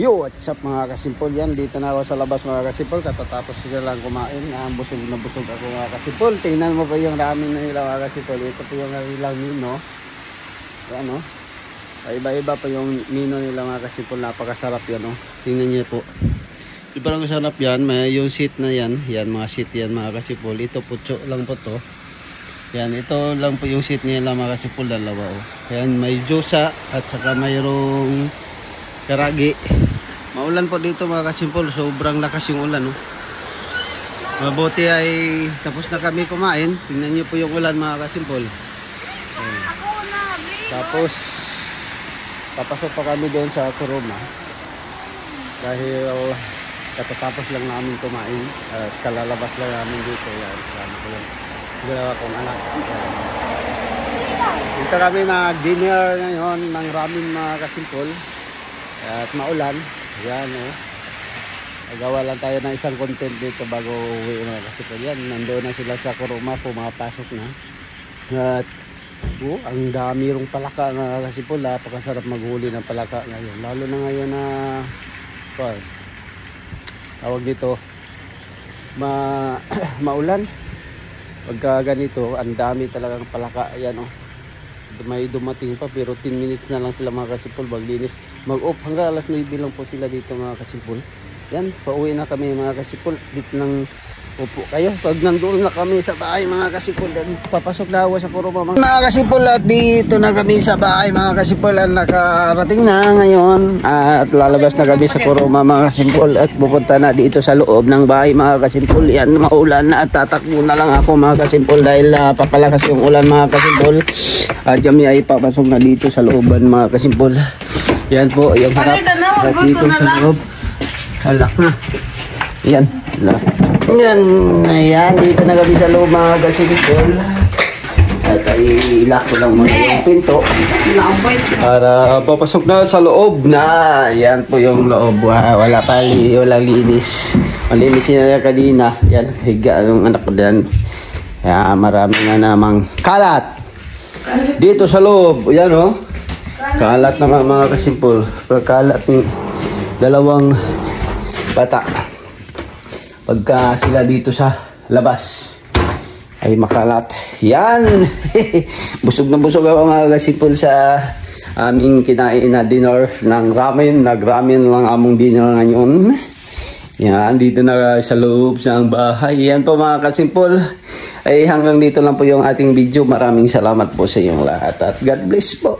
Yo, what's up mga kasimpol? Yan, dito na ako sa labas mga kasimpol. Katatapos sila lang kumain. Busog na busog ako mga kasimpol. Tingnan mo pa yung ramen na nila mga kasimpol. Ito po yung ilang mino. Yan o. Iba-iba pa yung mino nila mga kasimpol. Napakasarap yan o. Tingnan niyo po. Di parang masarap yan. May yung seat na yan. Yan mga seat yan mga kasimpol. Ito putso lang po to. Yan, ito lang po yung seat nila mga kasimpol. Dalawa o. Yan, may jusa at saka mayroong karagi. Maulan po dito mga kasimpol. Sobrang lakas yung ulan no? Mabuti ay tapos na kami kumain. Tingnan nyo po yung ulan mga kasimpol. Tapos papasok pa kami doon sa Kuruma dahil katatapos lang namin kumain at kalalabas lang namin dito. Yan, kasama ko yung dalawa kong anak. Dito kami na dinner ngayon ng ramen mga kasimpol at maulan. Yan oh. Nagawa lang tayo ng isang content dito bago uwi na kasi po yan. Nandoon na sila sa Kuruma, pumapasok na. At ang dami rong palaka na kasi po. Napakasarap maghuli ng palaka ngayon. Lalo na ngayon na tawag dito maulan. Pagka ganito, ang dami talagang palaka. Ayan oh. May dumating pa pero 10 minutes na lang sila mga kasipol maglinis. Mag-off hanggang alas 9 lang po sila dito mga kasipol. Yan, pauwi na kami mga kasipol. Dito nang upo kayo. Pag nandoon na kami sa bahay mga kasipol, papasok na ako sa Kuruma mga kasipol. At dito na kami sa bahay mga kasipol. At nakarating na ngayon. At lalabas na kami sa Kuruma mga kasipol. At pupunta na dito sa loob ng bahay mga kasipol. Yan, maulan na at tatakbo na lang ako mga kasipol. Dahil papalakas yung ulan mga kasipol. At kami ay papasok na dito sa looban mga kasipol. Yan po, yung harap. At dito sa loob. Halak na. Yan. Yan. Ayan. Dito na kami sa loob mga kasipol. At i-lock ko lang muna yung pinto. Para papasok na sa loob na. Yan po yung loob. Wala linis. Malinis na kanina. Yan. Higa yung anak ko dyan. Kaya marami na namang kalat. Dito sa loob, yan o. Kalat naman mga kasimpol. Kalat ng dalawang bata. Pagka sila dito sa labas ay makalat. Yan. Busog na busog ako mga kasimpol sa aming kinain na dinner ng ramen. Nag-ramen lang among dinner ngayon. Yan, dito na sa loob ng bahay. Yan po mga kasimpol. Ay hanggang dito lang po yung ating video. Maraming salamat po sa inyong lahat at God bless po.